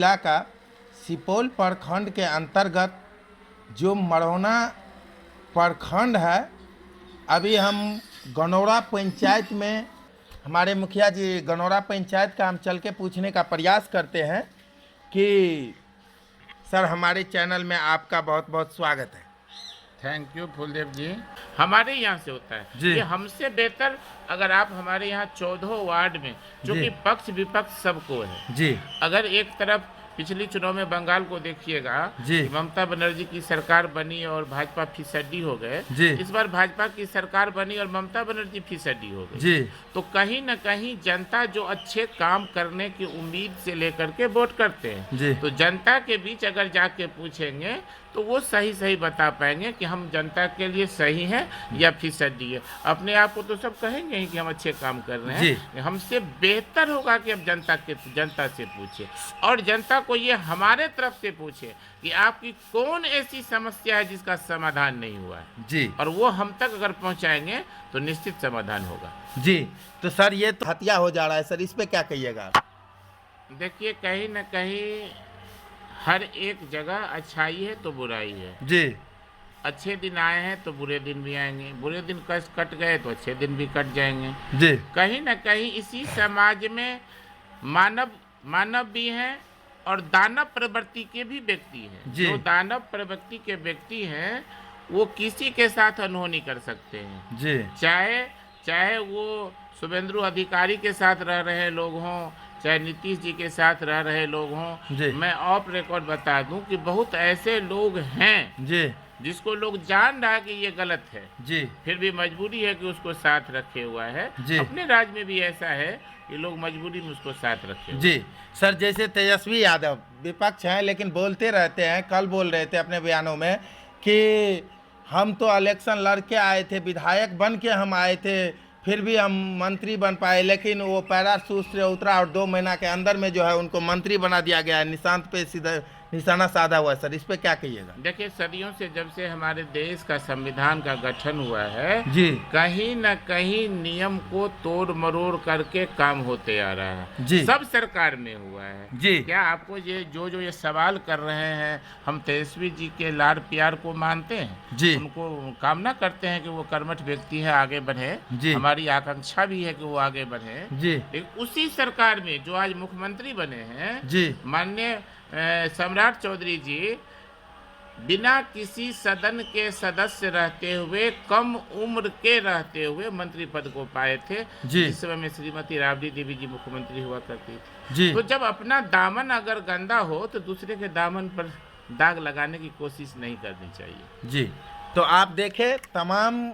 जिला का सुपौल प्रखंड के अंतर्गत जो मरौना प्रखंड है, अभी हम गनौरा पंचायत में हमारे मुखिया जी गनौरा पंचायत का हम चल के पूछने का प्रयास करते हैं कि सर, हमारे चैनल में आपका बहुत बहुत स्वागत है। थैंक यू फुलदेव जी। हमारे यहाँ से होता है जी। कि हमसे बेहतर अगर आप हमारे यहाँ 14 वार्ड में, जो जी। कि पक्ष विपक्ष सबको है जी। अगर एक तरफ पिछली चुनाव में बंगाल को देखिएगा जी। कि ममता बनर्जी की सरकार बनी और भाजपा फिसड्डी हो गए। जी। इस बार भाजपा की सरकार बनी और ममता बनर्जी फिसड्डी हो गई। जी। तो कहीं न कहीं जनता जो अच्छे काम करने की उम्मीद से लेकर के वोट करते हैं, जी। तो जनता के बीच अगर जाके पूछेंगे तो वो सही सही बता पाएंगे कि हम जनता के लिए सही हैं या फिसड्डी है। अपने आप को तो सब कहेंगे ही कि हम अच्छे काम कर रहे हैं। हमसे बेहतर होगा कि अब जनता से पूछे और जनता को ये हमारे तरफ से पूछे कि आपकी कौन ऐसी समस्या है जिसका समाधान नहीं हुआ है जी। और वो हम तक अगर पहुंचाएंगे तो निश्चित समाधान होगा। जी। तो सर, ये तो हत्या हो जा रहा है सर, इस पे क्या कहिएगा आप? देखिए, कहीं न कहीं हर एक जगह अच्छाई है तो बुराई है। जी। अच्छे दिन आए हैं तो बुरे दिन भी आएंगे, बुरे दिन कट गए तो अच्छे दिन भी कट जाएंगे। जी। कहीं न कहीं इसी समाज में मानव भी हैं और दानव प्रवृत्ति के भी व्यक्ति हैं। जो दानव प्रवृत्ति के व्यक्ति हैं वो किसी के साथ अनहोनी कर सकते हैं। जी। चाहे वो शुभेंदु अधिकारी के साथ रह रहे लोग हों, चाहे नीतीश जी के साथ रह रहे लोग हों। मैं ऑफ रिकॉर्ड बता दूं कि बहुत ऐसे लोग हैं जी जिसको लोग जान रहा है कि ये गलत है, जी, फिर भी मजबूरी है कि उसको साथ रखे हुआ है। जी। अपने राज्य में भी ऐसा है कि लोग मजबूरी में उसको साथ रखे हुए। जी सर, जैसे तेजस्वी यादव विपक्ष हैं लेकिन बोलते रहते हैं, कल बोल रहे थे अपने बयानों में कि हम तो इलेक्शन लड़ के आए थे, विधायक बन के हम आए थे, फिर भी हम मंत्री बन पाए, लेकिन वो पैराशूट से उतरा और 2 महीना के अंदर में जो है उनको मंत्री बना दिया गया है। निशांत पे सीधा निशाना साधा हुआ है सर, इस पे क्या कहिएगा? देखिए, सदियों से जब से हमारे देश का संविधान का गठन हुआ है जी, कहीं न कहीं नियम को तोड़ मरोड़ करके काम होते आ रहा है। जी। सब सरकार में हुआ है। जी। क्या आपको ये सवाल कर रहे हैं, हम तेजस्वी जी के लाड़ प्यार को मानते हैं? जी। उनको कामना करते हैं कि वो कर्मठ व्यक्ति है, आगे बढ़े। जी। हमारी आकांक्षा भी है कि वो आगे बढ़े। जी। लेकिन उसी सरकार में जो आज मुख्यमंत्री बने हैं, जी, माननीय सम्राट चौधरी जी बिना किसी सदन के सदस्य रहते हुए, कम उम्र के रहते हुए मंत्री पद को पाए थे। जी। जिस समय में श्रीमती राबड़ी देवी जी मुख्यमंत्री हुआ करती थी। जी। तो जब अपना दामन अगर गंदा हो तो दूसरे के दामन पर दाग लगाने की कोशिश नहीं करनी चाहिए। जी। तो आप देखें, तमाम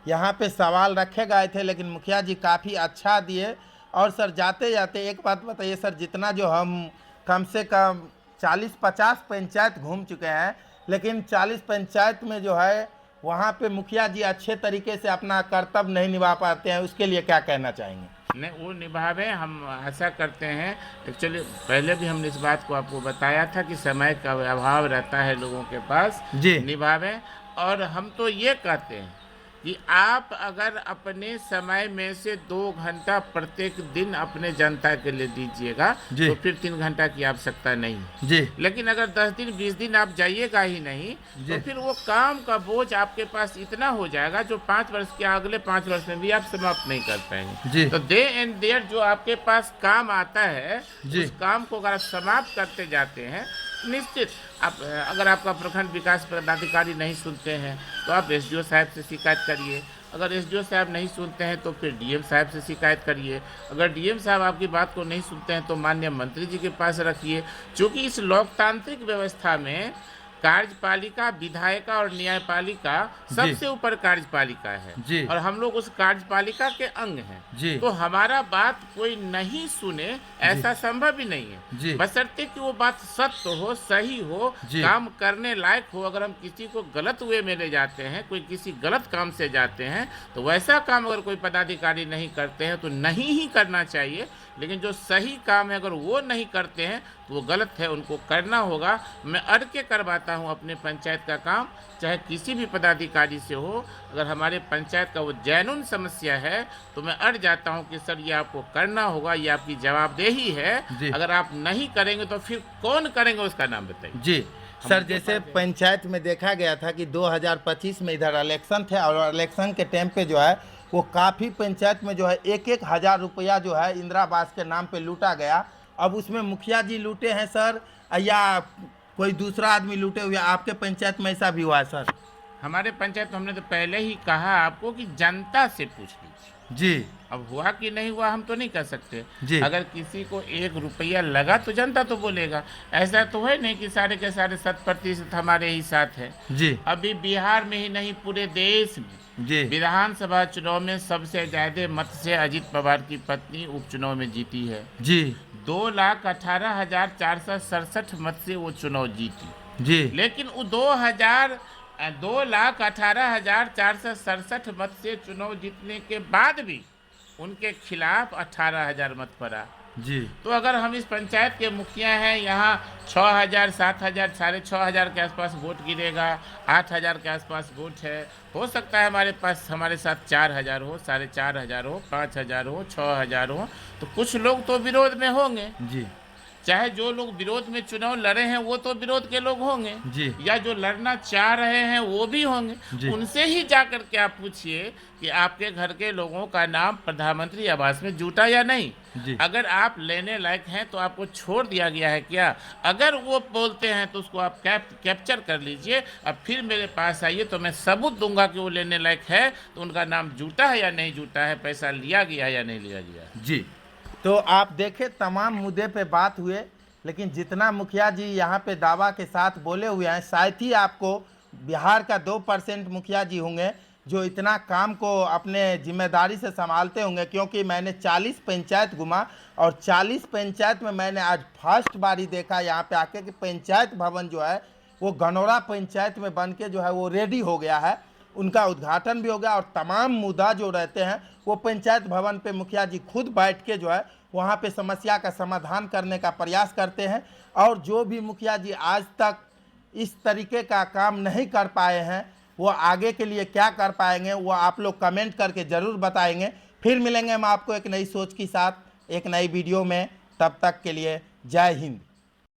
यहाँ पे सवाल रखे गए थे लेकिन मुखिया जी काफ़ी अच्छा दिए। और सर, जाते जाते एक बात बताइए सर, जितना जो हम कम से कम 40-50 पंचायत घूम चुके हैं, लेकिन 40 पंचायत में जो है वहाँ पे मुखिया जी अच्छे तरीके से अपना कर्तव्य नहीं निभा पाते हैं, उसके लिए क्या कहना चाहेंगे? नहीं, वो निभावे, हम ऐसा करते हैं। एक्चुअली पहले भी हमने इस बात को आपको बताया था कि समय का अभाव रहता है लोगों के पास। जी। निभावे। और हम तो ये कहते हैं कि आप अगर अपने समय में से 2 घंटा प्रत्येक दिन अपने जनता के लिए दीजिएगा तो फिर 3 घंटा की आवश्यकता नहीं है। जी। लेकिन अगर 10 दिन 20 दिन आप जाइएगा ही नहीं तो फिर वो काम का बोझ आपके पास इतना हो जाएगा जो 5 वर्ष के अगले 5 वर्ष में भी आप समाप्त नहीं कर पाएंगे। तो डे एंड देयर जो आपके पास काम आता है, उस काम को अगर आप समाप्त करते जाते हैं, निश्चित आप अगर आपका प्रखंड विकास पदाधिकारी नहीं सुनते हैं तो आप एसडीओ साहब से शिकायत करिए। अगर एसडीओ साहब नहीं सुनते हैं तो फिर डीएम साहब से शिकायत करिए। अगर डीएम साहब आपकी बात को नहीं सुनते हैं तो माननीय मंत्री जी के पास रखिए। क्योंकि इस लोकतांत्रिक व्यवस्था में कार्यपालिका, विधायिका और न्यायपालिका सबसे ऊपर कार्यपालिका है और हम लोग उस कार्यपालिका के अंग हैं। तो हमारा बात कोई नहीं सुने ऐसा संभव ही नहीं है, बशर्ते कि वो बात सत्य हो, सही हो, काम करने लायक हो। अगर हम किसी को गलत वे में ले जाते हैं, कोई किसी गलत काम से जाते हैं, तो वैसा काम अगर कोई पदाधिकारी नहीं करते हैं तो नहीं ही करना चाहिए। लेकिन जो सही काम है अगर वो नहीं करते हैं तो वो गलत है, उनको करना होगा। मैं अड़ के करवाता हूँ अपने पंचायत का काम, चाहे किसी भी पदाधिकारी से हो। अगर हमारे पंचायत का वो जेन्युइन समस्या है तो मैं अड़ जाता हूँ कि सर ये आपको करना होगा, ये आपकी जवाबदेही है। अगर आप नहीं करेंगे तो फिर कौन करेंगे, उसका नाम बताइए। जी सर, जैसे पंचायत में देखा गया था कि 2025 में इधर इलेक्शन थे और इलेक्शन के टाइम पे जो है वो काफ़ी पंचायत में जो है 1,000 रुपया जो है इंदिरा आवास के नाम पे लूटा गया। अब उसमें मुखिया जी लूटे हैं सर या कोई दूसरा आदमी लूटे हुए? आपके पंचायत में ऐसा भी हुआ है सर? हमारे पंचायत तो हमने तो पहले ही कहा आपको कि जनता से पूछ लीजिए। जी। अब हुआ कि नहीं हुआ हम तो नहीं कह सकते जी। अगर किसी को 1 रुपया लगा तो जनता तो बोलेगा। ऐसा तो है नहीं कि सारे के सारे 100% हमारे ही साथ है। जी। अभी बिहार में ही नहीं पूरे देश में जी। विधानसभा चुनाव में सबसे ज्यादा मत से अजीत पवार की पत्नी उपचुनाव में जीती है। जी। 2,18,467 मत से वो चुनाव जीती। जी। लेकिन वो 2,18,467 मत से चुनाव जीतने के बाद भी उनके खिलाफ 18,000 मत पड़ा। जी। तो अगर हम इस पंचायत के मुखिया हैं, यहाँ 6,000, 7,000, 6,500 के आसपास वोट गिरेगा, 8,000 के आसपास वोट है। हो सकता है हमारे पास हमारे साथ 4,000 हो, 4,500 हो, 5,000 हो, 6,000 हो, तो कुछ लोग तो विरोध में होंगे। जी। चाहे जो लोग विरोध में चुनाव लड़े हैं वो तो विरोध के लोग होंगे जी। या जो लड़ना चाह रहे हैं वो भी होंगे। उनसे ही जाकर के आप पूछिए कि आपके घर के लोगों का नाम प्रधानमंत्री आवास में जुटा या नहीं। जी। अगर आप लेने लायक हैं तो आपको छोड़ दिया गया है क्या? अगर वो बोलते हैं तो उसको आप कैप्चर कर लीजिए, अब फिर मेरे पास आइए तो मैं सबूत दूंगा कि वो लेने लायक है, तो उनका नाम जुटा है या नहीं जुटा है, पैसा लिया गया है या नहीं लिया गया। जी। तो आप देखें तमाम मुद्दे पे बात हुए, लेकिन जितना मुखिया जी यहाँ पे दावा के साथ बोले हुए हैं, शायद ही आपको बिहार का 2% मुखिया जी होंगे जो इतना काम को अपने जिम्मेदारी से संभालते होंगे। क्योंकि मैंने 40 पंचायत घुमा और 40 पंचायत में मैंने आज फर्स्ट बारी देखा यहाँ पे आके कि पंचायत भवन जो है वो गनौरा पंचायत में बन के जो है वो रेडी हो गया है। उनका उद्घाटन भी हो गया और तमाम मुद्दा जो रहते हैं वो पंचायत भवन पे मुखिया जी खुद बैठ के जो है वहाँ पे समस्या का समाधान करने का प्रयास करते हैं। और जो भी मुखिया जी आज तक इस तरीके का काम नहीं कर पाए हैं वो आगे के लिए क्या कर पाएंगे वो आप लोग कमेंट करके ज़रूर बताएंगे। फिर मिलेंगे हम आपको एक नई सोच के साथ एक नई वीडियो में, तब तक के लिए जय हिंद।